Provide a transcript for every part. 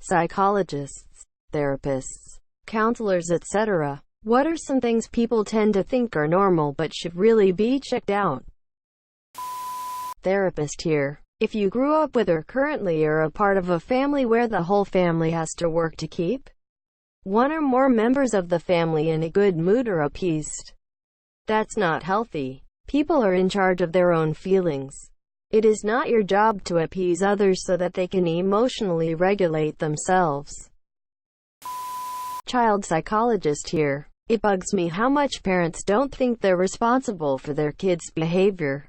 psychologists, therapists, counselors, etc. What are some things people tend to think are normal but should really be checked out? Therapist here. If you grew up with or currently are a part of a family where the whole family has to work to keep one or more members of the family in a good mood or appeased, that's not healthy. People are in charge of their own feelings. It is not your job to appease others so that they can emotionally regulate themselves. Child psychologist here. It bugs me how much parents don't think they're responsible for their kids' behavior.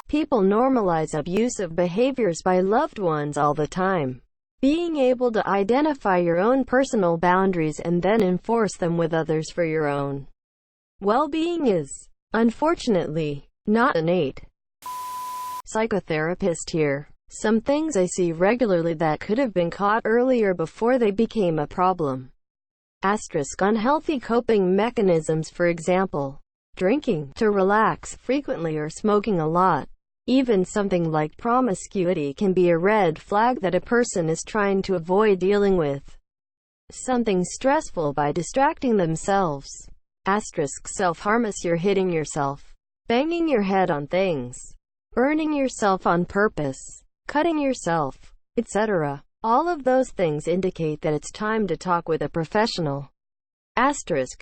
People normalize abusive behaviors by loved ones all the time. Being able to identify your own personal boundaries and then enforce them with others for your own well-being is, unfortunately, not innate. Psychotherapist here. Some things I see regularly that could have been caught earlier before they became a problem. Unhealthy coping mechanisms, for example, drinking to relax frequently or smoking a lot. Even something like promiscuity can be a red flag that a person is trying to avoid dealing with something stressful by distracting themselves. Self-harm. You're hitting yourself, banging your head on things, burning yourself on purpose, cutting yourself, etc. All of those things indicate that it's time to talk with a professional.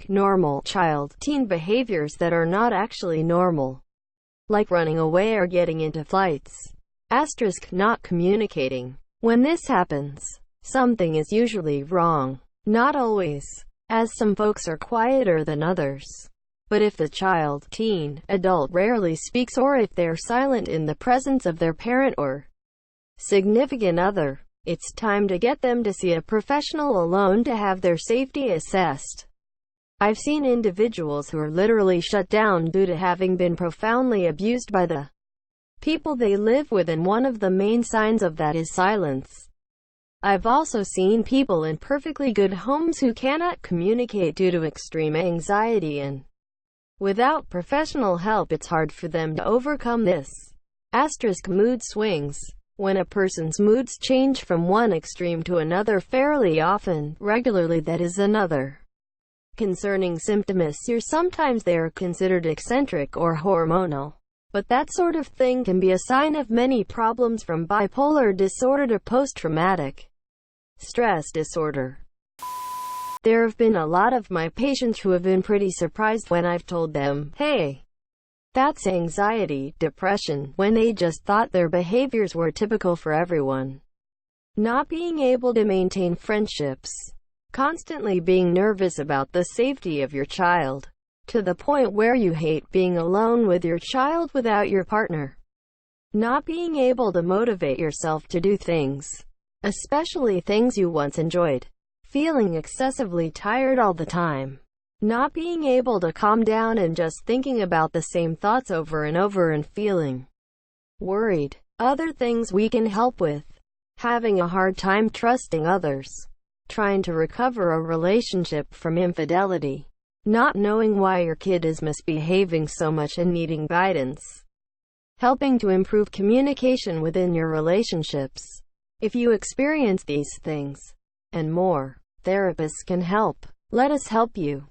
Normal child-teen behaviors that are not actually normal, like running away or getting into fights. Not communicating. When this happens, something is usually wrong. Not always, as some folks are quieter than others. But if the child, teen, adult rarely speaks, or if they're silent in the presence of their parent or significant other, it's time to get them to see a professional alone to have their safety assessed. I've seen individuals who are literally shut down due to having been profoundly abused by the people they live with, and one of the main signs of that is silence. I've also seen people in perfectly good homes who cannot communicate due to extreme anxiety, and without professional help it's hard for them to overcome this. Mood swings. When a person's moods change from one extreme to another fairly often, regularly, that is another concerning symptom. Sometimes they are considered eccentric or hormonal, but that sort of thing can be a sign of many problems, from bipolar disorder to post-traumatic stress disorder. There have been a lot of my patients who have been pretty surprised when I've told them, hey, that's anxiety, depression, when they just thought their behaviors were typical for everyone. Not being able to maintain friendships, constantly being nervous about the safety of your child, to the point where you hate being alone with your child without your partner. Not being able to motivate yourself to do things, especially things you once enjoyed. Feeling excessively tired all the time. Not being able to calm down and just thinking about the same thoughts over and over and feeling worried. Other things we can help with. Having a hard time trusting others. Trying to recover a relationship from infidelity. Not knowing why your kid is misbehaving so much and needing guidance. Helping to improve communication within your relationships. If you experience these things, and more, therapists can help. Let us help you.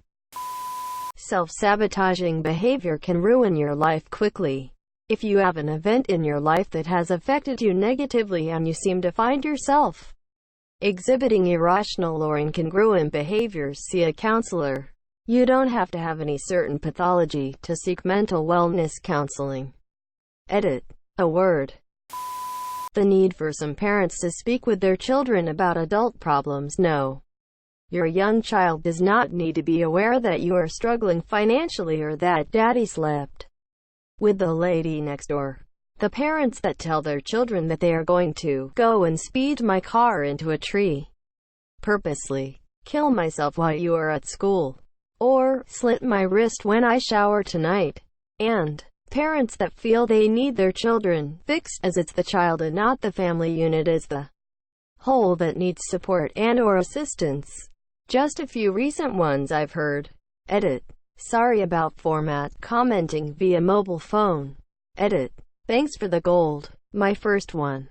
Self-sabotaging behavior can ruin your life quickly. If you have an event in your life that has affected you negatively and you seem to find yourself exhibiting irrational or incongruent behaviors, see a counselor. You don't have to have any certain pathology to seek mental wellness counseling. A word. The need for some parents to speak with their children about adult problems. No. Your young child does not need to be aware that you are struggling financially or that daddy slept with the lady next door. The parents that tell their children that they are going to go and speed my car into a tree, purposely kill myself while you are at school, or slit my wrist when I shower tonight, and parents that feel they need their children fixed, as it's the child and not the family unit as the whole that needs support and or assistance. Just a few recent ones I've heard. Sorry about format commenting via mobile phone. Thanks for the gold. My first one.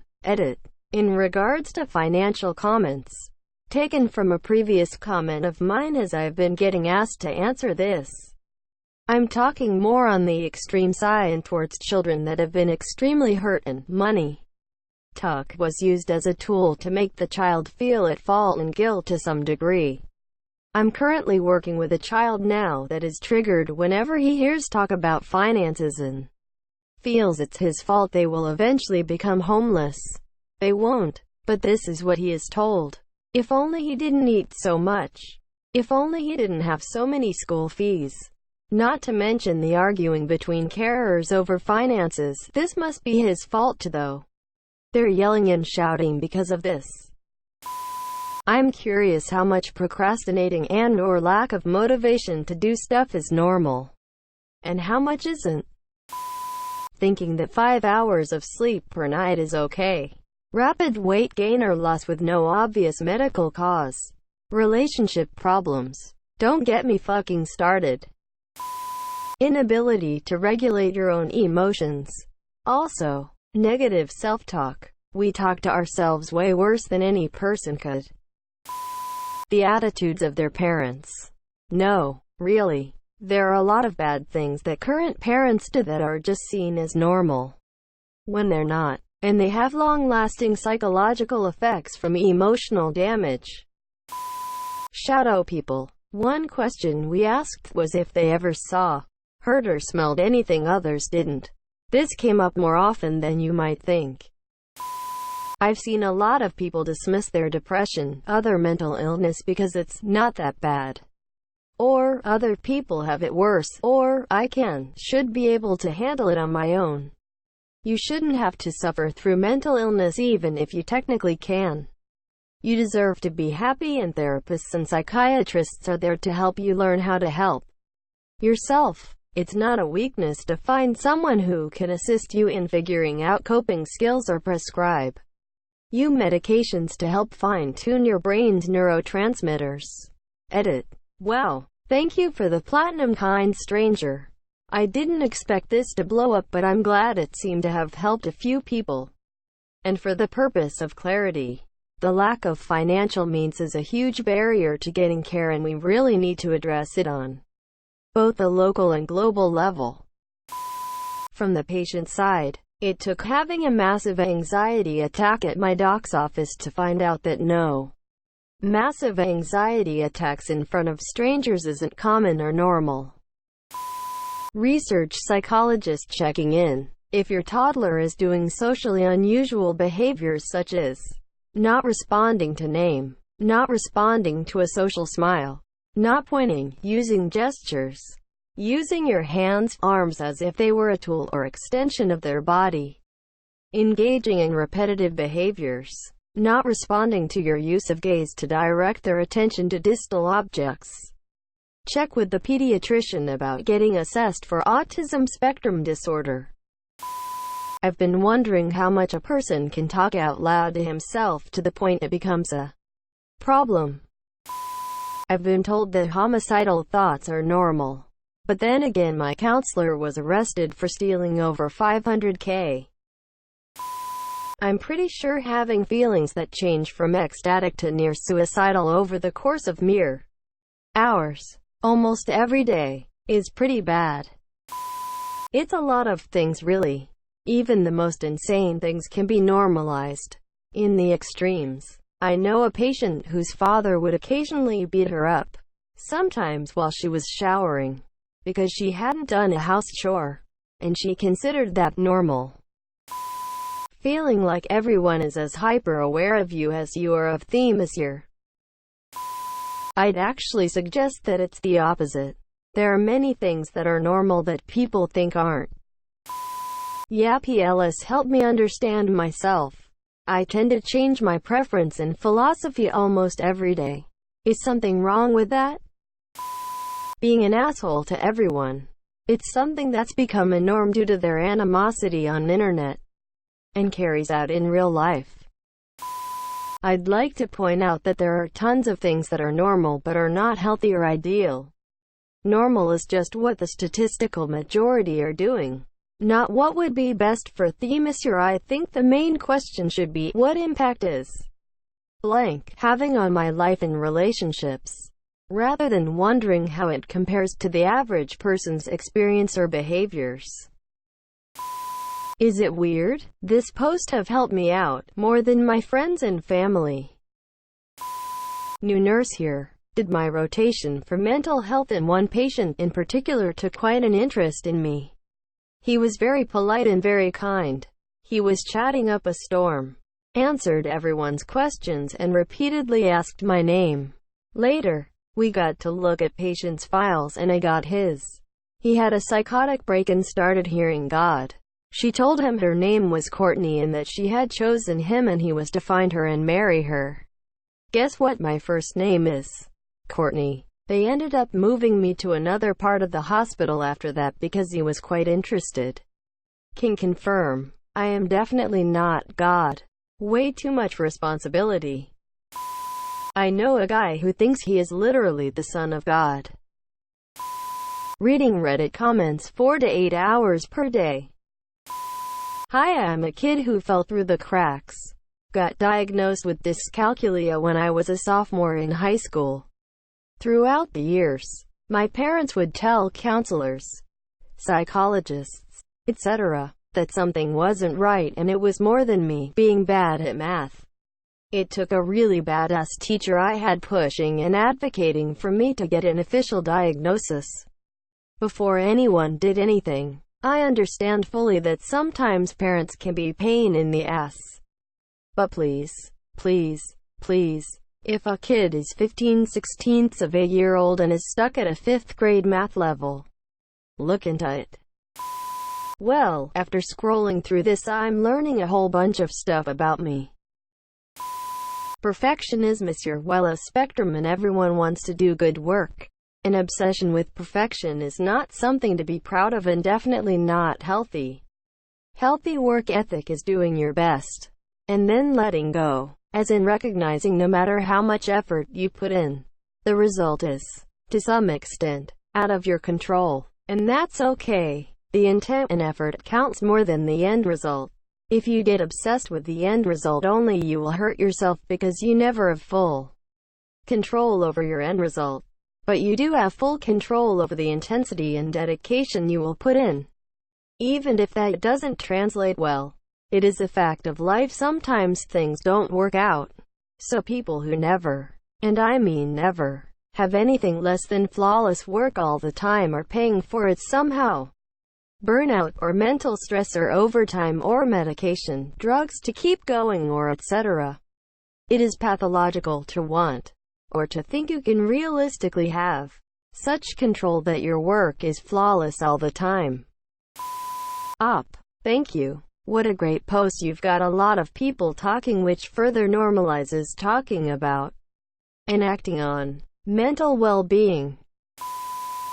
In regards to financial comments, taken from a previous comment of mine as I've been getting asked to answer this, I'm talking more on the extreme side towards children that have been extremely hurt and money talk was used as a tool to make the child feel at fault and guilt to some degree. I'm currently working with a child now that is triggered whenever he hears talk about finances and feels it's his fault. They will eventually become homeless. They won't, but this is what he is told. If only he didn't eat so much. If only he didn't have so many school fees. Not to mention the arguing between carers over finances. This must be his fault too, though. They're yelling and shouting because of this. I'm curious how much procrastinating and or lack of motivation to do stuff is normal, and how much isn't. Thinking that 5 hours of sleep per night is okay. Rapid weight gain or loss with no obvious medical cause. Relationship problems. Don't get me fucking started. Inability to regulate your own emotions. Also, negative self-talk. We talk to ourselves way worse than any person could. The attitudes of their parents. No, really. There are a lot of bad things that current parents do that are just seen as normal, when they're not, and they have long-lasting psychological effects from emotional damage. Shadow people. One question we asked was if they ever saw, heard or smelled anything others didn't. This came up more often than you might think. I've seen a lot of people dismiss their depression, other mental illness because it's not that bad. Or, other people have it worse, or, should be able to handle it on my own. You shouldn't have to suffer through mental illness even if you technically can. You deserve to be happy, and therapists and psychiatrists are there to help you learn how to help yourself. It's not a weakness to find someone who can assist you in figuring out coping skills or prescribe you medications to help fine-tune your brain's neurotransmitters. Edit. Wow. Thank you for the platinum, kind stranger. I didn't expect this to blow up, but I'm glad it seemed to have helped a few people. And for the purpose of clarity, the lack of financial means is a huge barrier to getting care, and we really need to address it on both a local and global level. From the patient side, it took having a massive anxiety attack at my doc's office to find out that no, massive anxiety attacks in front of strangers isn't common or normal. Research psychologist checking in. If your toddler is doing socially unusual behaviors such as not responding to name, not responding to a social smile, not pointing, using gestures, using your hands, arms as if they were a tool or extension of their body, engaging in repetitive behaviors, not responding to your use of gaze to direct their attention to distal objects. Check with the pediatrician about getting assessed for autism spectrum disorder. I've been wondering how much a person can talk out loud to himself to the point it becomes a problem. I've been told that homicidal thoughts are normal. But then again, my counselor was arrested for stealing over $500K. I'm pretty sure having feelings that change from ecstatic to near suicidal over the course of mere hours, almost every day, is pretty bad. It's a lot of things, really. Even the most insane things can be normalized. In the extremes, I know a patient whose father would occasionally beat her up, sometimes while she was showering, because she hadn't done a house chore, and she considered that normal. Feeling like everyone is as hyper-aware of you as you are of them as you're. I'd actually suggest that it's the opposite. There are many things that are normal that people think aren't. Yeah, PLS helped me understand myself. I tend to change my preference and philosophy almost every day. Is something wrong with that? Being an asshole to everyone. It's something that's become a norm due to their animosity on internet, and carries out in real life. I'd like to point out that there are tons of things that are normal but are not healthy or ideal. Normal is just what the statistical majority are doing. Not what would be best for the monsieur. I think the main question should be, what impact is blank having on my life and relationships, rather than wondering how it compares to the average person's experience or behaviors. Is it weird? This post have helped me out more than my friends and family. New nurse here. Did my rotation for mental health, and one patient in particular took quite an interest in me. He was very polite and very kind. He was chatting up a storm, answered everyone's questions, and repeatedly asked my name. Later, we got to look at patients' files and I got his. He had a psychotic break and started hearing God. She told him her name was Courtney and that she had chosen him and he was to find her and marry her. Guess what my first name is? Courtney. They ended up moving me to another part of the hospital after that because he was quite interested. Can confirm. I am definitely not God. Way too much responsibility. I know a guy who thinks he is literally the son of God. Reading Reddit comments 4 to 8 hours per day. Hi, I'm a kid who fell through the cracks. Got diagnosed with dyscalculia when I was a sophomore in high school. Throughout the years, my parents would tell counselors, psychologists, etc., that something wasn't right and it was more than me being bad at math. It took a really badass teacher I had pushing and advocating for me to get an official diagnosis before anyone did anything. I understand fully that sometimes parents can be pain in the ass. But please, please, please, if a kid is 15/16 of a year old and is stuck at a 5th grade math level, look into it. Well, after scrolling through this, I'm learning a whole bunch of stuff about me. Perfectionism is a spectrum and everyone wants to do good work. An obsession with perfection is not something to be proud of and definitely not healthy. Healthy work ethic is doing your best, and then letting go, as in recognizing no matter how much effort you put in, the result is, to some extent, out of your control. And that's okay. The intent and effort counts more than the end result. If you get obsessed with the end result only, you will hurt yourself because you never have full control over your end result. But you do have full control over the intensity and dedication you will put in. Even if that doesn't translate well, it is a fact of life. Sometimes things don't work out. So people who never, and I mean never, have anything less than flawless work all the time are paying for it somehow. Burnout, or mental stress, or overtime, or medication, drugs to keep going, or etc. It is pathological to want, or to think you can realistically have, such control that your work is flawless all the time. Thank you. What a great post. You've got a lot of people talking, which further normalizes talking about and acting on mental well-being.